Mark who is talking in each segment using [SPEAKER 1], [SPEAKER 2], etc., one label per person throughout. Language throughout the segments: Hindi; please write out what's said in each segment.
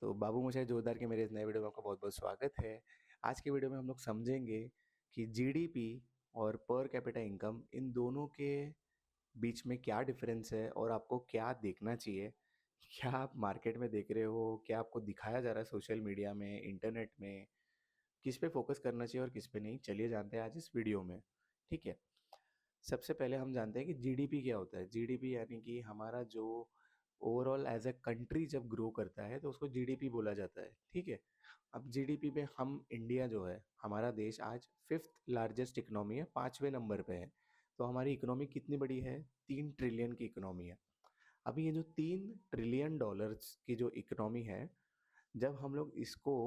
[SPEAKER 1] तो बाबू मोशाय जोरदार के मेरे इस नए वीडियो में आपका बहुत बहुत स्वागत है। आज की वीडियो में हम लोग समझेंगे कि जीडीपी और पर कैपिटा इनकम इन दोनों के बीच में क्या डिफरेंस है और आपको क्या देखना चाहिए। क्या आप मार्केट में देख रहे हो, क्या आपको दिखाया जा रहा है सोशल मीडिया में, इंटरनेट में, किस पे फोकस करना चाहिए और किस पे नहीं। चलिए जानते हैं आज इस वीडियो में। ठीक है, सबसे पहले हम जानते हैं कि जीडीपी क्या होता है। जीडीपी यानी कि हमारा जो ओवरऑल एज अ कंट्री जब ग्रो करता है तो उसको जीडीपी बोला जाता है। ठीक है, अब जीडीपी पे हम इंडिया जो है, हमारा देश आज फिफ्थ लार्जेस्ट इकोनॉमी है, 5वें नंबर पे है। तो हमारी इकोनॉमी कितनी बड़ी है? 3 ट्रिलियन की इकोनॉमी है। अभी ये जो $3 ट्रिलियन की जो इकोनॉमी है, जब हम लोग इसको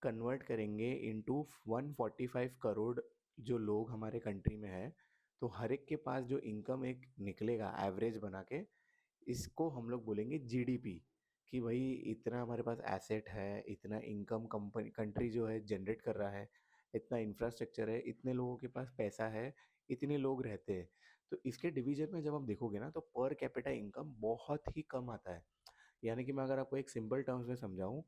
[SPEAKER 1] कन्वर्ट करेंगे इनटू 145 करोड़ जो लोग हमारे कंट्री में है, तो हर एक के पास जो इनकम एक निकलेगा एवरेज बना के, इसको हम लोग बोलेंगे जीडीपी। कि भाई इतना हमारे पास एसेट है, इतना इनकम कंपनी कंट्री जो है जनरेट कर रहा है, इतना इंफ्रास्ट्रक्चर है, इतने लोगों के पास पैसा है, इतने लोग रहते हैं। तो इसके डिवीजन में जब आप देखोगे ना, तो पर कैपिटा इनकम बहुत ही कम आता है। यानी कि मैं अगर आपको एक सिंपल टर्म्स में समझाऊं,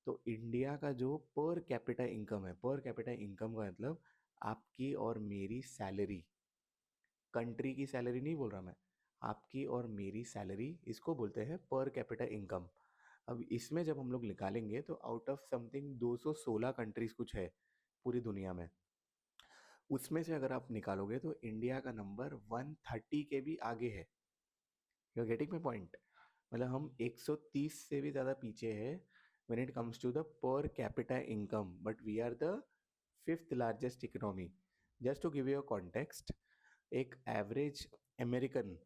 [SPEAKER 1] तो इंडिया का जो पर कैपिटा इनकम है, पर कैपिटा इनकम का मतलब आपकी और मेरी सैलरी, कंट्री की सैलरी नहीं बोल रहा मैं, आपकी और मेरी सैलरी, इसको बोलते हैं पर कैपिटा इनकम। अब इसमें जब हम लोग निकालेंगे तो आउट ऑफ समथिंग 216 कंट्रीज कुछ है पूरी दुनिया में, उसमें से अगर आप निकालोगे तो इंडिया का नंबर 130 के भी आगे है। You are getting my point? मतलब हम 130 से भी ज़्यादा पीछे है when it comes to the per capita income, but we are the fifth largest economy. Just to give you a context, एक एवरेज अमेरिकन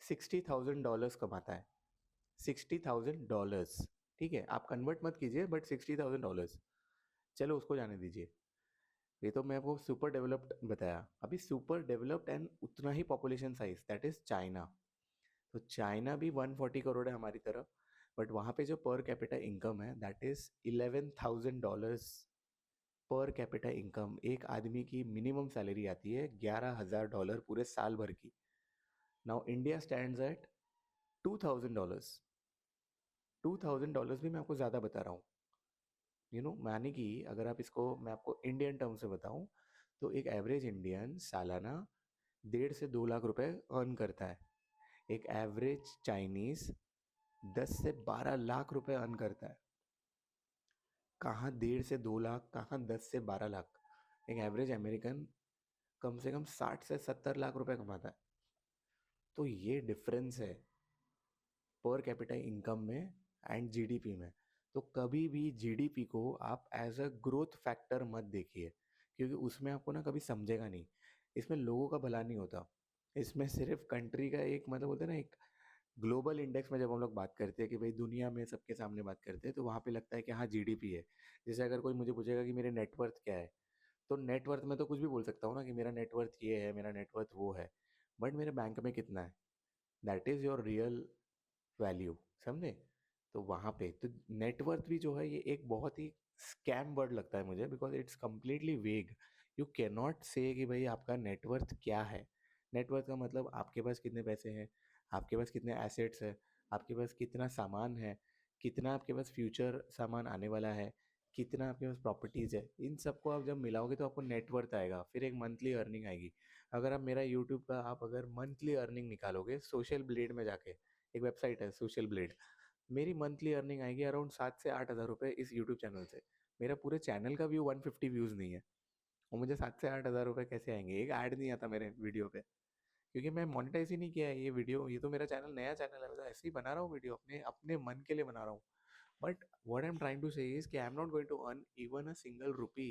[SPEAKER 1] $60,000 कमाता है। $60,000। ठीक है, आप कन्वर्ट मत कीजिए, बट $60,000, चलो उसको जाने दीजिए। ये तो मैं आपको सुपर डेवलप्ड बताया। अभी सुपर डेवलप्ड एंड उतना ही population size, that is China. तो चाइना भी 140 करोड़ है हमारी तरफ, बट वहाँ पे जो पर कैपिटा इनकम है that is $11,000 per capita income. एक आदमी की मिनिमम सैलरी आती है $11,000 पूरे साल भर की। Now India stands eight $2,000। $2,000 भी मैं आपको ज़्यादा बता रहा हूँ। माने कि अगर आप इसको मैं आपको इंडियन टर्म से बताऊं, तो एक एवरेज इंडियन सालाना 1.5 से 2 लाख रुपए अर्न करता है। एक एवरेज चाइनीज 10 से 12 लाख रुपए अर्न करता है। कहाँ 1.5 से 2 लाख, कहाँ 10 से 12 लाख। एक एवरेज अमेरिकन कम से कम 60 से 70 लाख रुपए कमाता है। तो ये डिफरेंस है पर कैपिटा इनकम में एंड जीडीपी में। तो कभी भी जीडीपी को आप एज अ ग्रोथ फैक्टर मत देखिए, क्योंकि उसमें आपको ना कभी समझेगा नहीं। इसमें लोगों का भला नहीं होता, इसमें सिर्फ कंट्री का एक मतलब होता है ना, एक ग्लोबल इंडेक्स में जब हम लोग बात करते हैं कि भाई दुनिया में सबके सामने बात करते हैं, तो वहाँ पे लगता है कि हाँ जीडीपी है। जैसे अगर कोई मुझे पूछेगा कि मेरे नेटवर्थ क्या है, तो नेटवर्थ में तो कुछ भी बोल सकता हूँ ना कि मेरा नेटवर्थ ये है, मेरा नेटवर्थ वो है, बट मेरे बैंक में कितना है, that is your real value. समझे? तो वहाँ पे तो नेटवर्थ भी जो है, ये एक बहुत ही स्कैम वर्ड लगता है मुझे, बिकॉज इट्स कम्प्लीटली वेग। यू कैन नॉट से कि भाई आपका नेटवर्थ क्या है। नेटवर्थ का मतलब आपके पास कितने पैसे हैं, आपके पास कितने एसेट्स है, आपके पास कितना सामान है, कितना आपके पास फ्यूचर सामान आने वाला है, कितना आपके पास प्रॉपर्टीज है। इन सबको आप जब मिलाओगे तो आपको नेटवर्थ आएगा, फिर एक मंथली अर्निंग आएगी। अगर आप मेरा यूट्यूब का आप अगर मंथली अर्निंग निकालोगे सोशल ब्लेड में जाके, एक वेबसाइट है सोशल ब्लेड, मेरी मंथली अर्निंग आएगी अराउंड 7 से 8 हज़ार रुपये इस यूट्यूब चैनल से। मेरा पूरे चैनल का व्यू 150 व्यूज़ नहीं है, और मुझे 7 से 8 हज़ार रुपये कैसे आएंगे? एक ऐड नहीं आता मेरे वीडियो पे, क्योंकि मैं मोनेटाइज ही नहीं किया है ये वीडियो। ये तो मेरा चैनल नया चैनल है, मैं तो ऐसे ही बना रहा हूँ वीडियो, अपने अपने मन के लिए बना रहा हूँ। But what I am trying to say is कि I am not going to earn even a single rupee.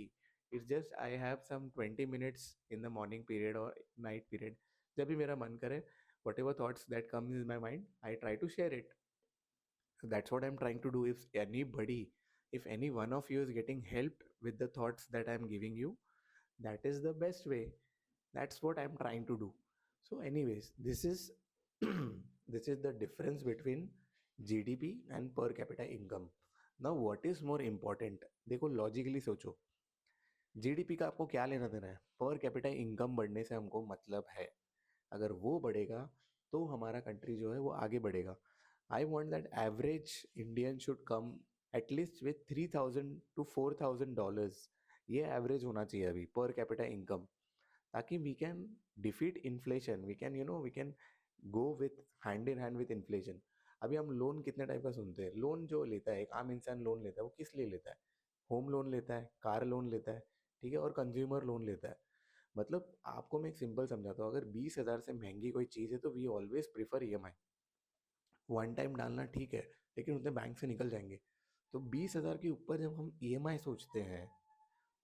[SPEAKER 1] It's just I have some 20 minutes in the morning period और नाइट पीरियड, जब भी मेरा मन करे, whatever thoughts that comes in my mind, I try to share it. So that's what I'm trying to do. If any one of you is getting helped with the thoughts that I'm giving you, that is the best way. That's what I'm trying to do. So, anyways, this is this is the difference between GDP and per capita income. Now, what is more important? देखो लॉजिकली सोचो, जीडीपी का आपको क्या लेना देना है? पर कैपिटा इनकम बढ़ने से हमको मतलब है। अगर वो बढ़ेगा तो हमारा कंट्री जो है वो आगे बढ़ेगा। I want that average Indian should come at least with $3,000 to $4,000, ये एवरेज होना चाहिए अभी पर कैपिटा इनकम, ताकि we can defeat inflation, we can go with hand in hand with inflation. अभी हम लोन कितने टाइप का सुनते हैं, लोन जो लेता है एक आम इंसान लोन लेता है वो किस लिए लेता है? होम लोन लेता है, कार लोन लेता है, ठीक है, और कंज्यूमर लोन लेता है। मतलब आपको मैं एक सिंपल समझाता हूँ, अगर 20,000 से महंगी कोई चीज़ है तो we always prefer EMI. One time डालना ठीक है, लेकिन उतने बैंक से निकल जाएंगे। तो 20,000 के ऊपर जब हम ईएमआई सोचते हैं,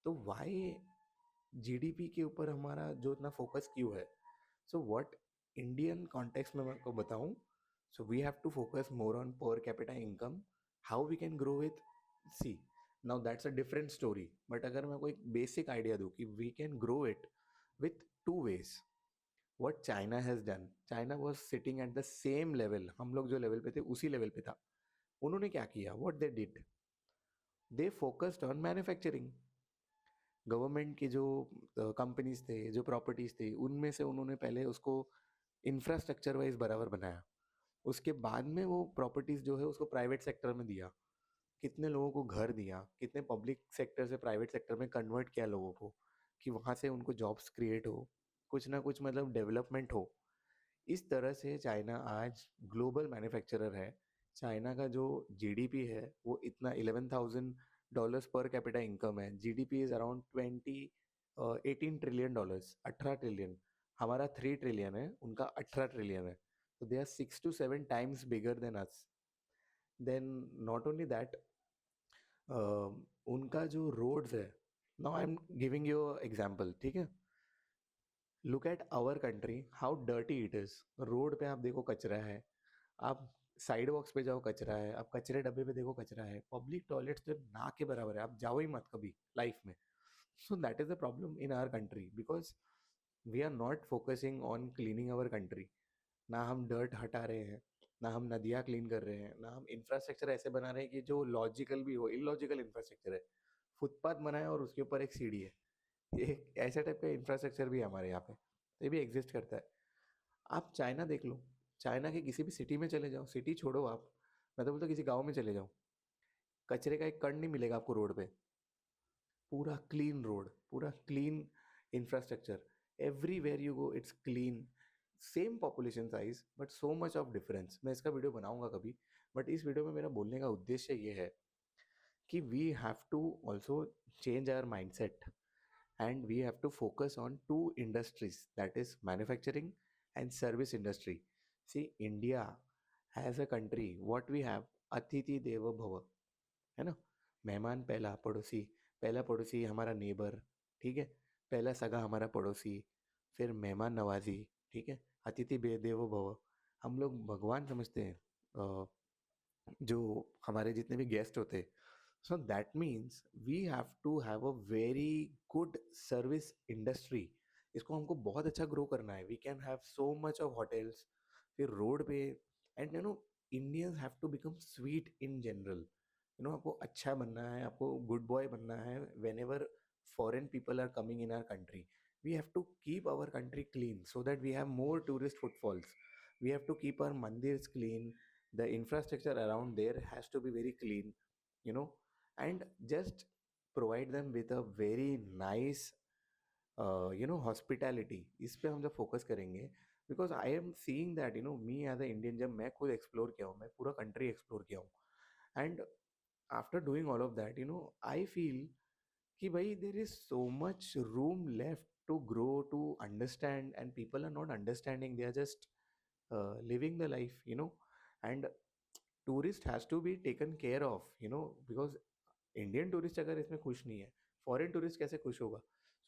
[SPEAKER 1] तो वाई जीडीपी के ऊपर हमारा जो इतना फोकस क्यों है? सो व्हाट इंडियन कॉन्टेक्स्ट में मैं आपको बताऊं, so we have to focus more on per capita income, how we can grow with, see, now that's a different story, but अगर मैं कोई एक बेसिक आइडिया दूं कि we can grow it with two ways. What China has done, China was sitting at the same level, हम लोग जो लेवल पे थे उसी लेवल पे था। उन्होंने क्या किया, what they did, they focused on manufacturing. Government की जो कंपनीज थे, जो प्रॉपर्टीज थी, उनमें से उन्होंने पहले उसको इंफ्रास्ट्रक्चर वाइज बराबर बनाया। उसके बाद में वो प्रॉपर्टीज जो है उसको प्राइवेट सेक्टर में दिया। कितने लोगों को घर दिया, कितने पब्लिक सेक्टर से प्राइवेट सेक्टर में कन्वर्ट किया लोगों को, कि वहाँ से उनको जॉब्स क्रिएट हो, कुछ ना कुछ मतलब डेवलपमेंट हो। इस तरह से चाइना आज ग्लोबल मैन्युफैक्चरर है। चाइना का जो जीडीपी है वो इतना $11,000 पर कैपिटा इनकम है। GDP is around 18 trillion dollars, 18 trillion. हमारा 3 ट्रिलियन है, उनका 18 ट्रिलियन है। तो they are 6 to 7 times bigger than us. Then not only that, उनका जो रोड्स है, now I am giving you example, ठीक है। Look at our country, how dirty it is. Road पे आप देखो कचरा है, आप साइड वॉक्स पे जाओ कचरा है, आप कचरे डब्बे पे देखो कचरा है, पब्लिक टॉयलेट्स तो ना के बराबर है, आप जाओ ही मत कभी लाइफ में। So that is the problem in our country, because we are not focusing on cleaning our country. ना हम डर्ट हटा रहे हैं, ना हम नदियाँ क्लीन कर रहे हैं, ना हम इंफ्रास्ट्रक्चर ऐसे बना रहे हैं कि जो लॉजिकल भी हो, इलॉजिकल इंफ्रास्ट्रक्चर है। फुटपाथ बनाया और उसके ऊपर एक सीढ़ी है, ये ऐसा टाइप का इंफ्रास्ट्रक्चर भी है हमारे यहाँ पे, तो ये भी एग्जिस्ट करता है। आप चाइना देख लो, चाइना के किसी भी सिटी में चले जाओ, सिटी छोड़ो आप, मैं तो बोलता किसी गांव में चले जाओ, कचरे का एक कण नहीं मिलेगा आपको रोड पे। पूरा क्लीन रोड, पूरा clean infrastructure, everywhere you go it's clean. Same population size but so much of difference. मैं इसका वीडियो बनाऊंगा कभी, बट इस वीडियो में मेरा बोलने का उद्देश्य ये है कि we have to also change our mindset, and we have to focus on two industries, that is manufacturing and service industry. See, India as a country, what we have, अतिथि देवो भव, है ना। मेहमान पहला पड़ोसी हमारा नेबर, ठीक है, पहला सगा हमारा पड़ोसी, फिर मेहमान नवाजी, ठीक है, अतिथि देवो भव। हम लोग भगवान समझते हैं जो हमारे जितने भी गेस्ट होते हैं। So that means we have to have a very good service industry. इसको हमको बहुत अच्छा ग्रो करना है। We can have so much of hotels, फिर रोड पे, and Indians have to become sweet in general. आपको अच्छा बनना है, आपको गुड बॉय बनना है। Whenever foreign people are coming in our country, we have to keep our country clean so that we have more tourist footfalls. We have to keep our mandirs clean, the infrastructure around there has to be very clean, you know and just provide them with a very nice hospitality. इस पे हम जब फोकस करेंगे, because I am seeing that me as a Indian, जब मैं खुद एक्सप्लोर किया हूँ, मैं पूरा कंट्री एक्सप्लोर किया हूँ, and after doing all of that I feel कि भाई there is so much room left to grow, to understand, and people are not understanding, they are just living the life, and tourist has to be taken care of, because Indian tourist अगर इसमें खुश नहीं है, फॉरेन टूरिस्ट कैसे खुश होगा?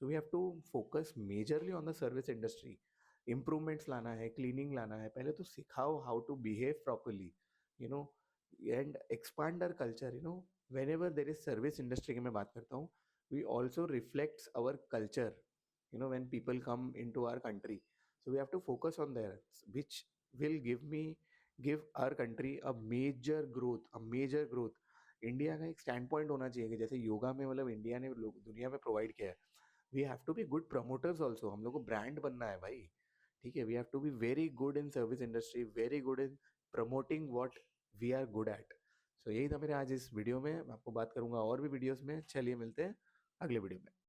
[SPEAKER 1] So we have to focus majorly on the service industry. Improvements लाना है, क्लीनिंग लाना है, पहले तो सिखाओ how to behave properly, you know and expand our culture. Whenever there is service industry की मैं बात करता हूँ, we also reflects our culture, when people come into our country. So we have to focus on there, which will give our country a major growth। India का एक स्टैंड पॉइंट होना चाहिए कि जैसे योगा में, मतलब इंडिया ने दुनिया में प्रोवाइड किया है, we have to be good promoters also. हम लोग को ब्रांड बनना है भाई, ठीक है। We have to be very good in service industry, very good in promoting what we are good at. तो यही था मेरे आज इस वीडियो में। मैं आपको बात करूँगा और भी वीडियोज़ में। चलिए मिलते हैं अगले वीडियो में।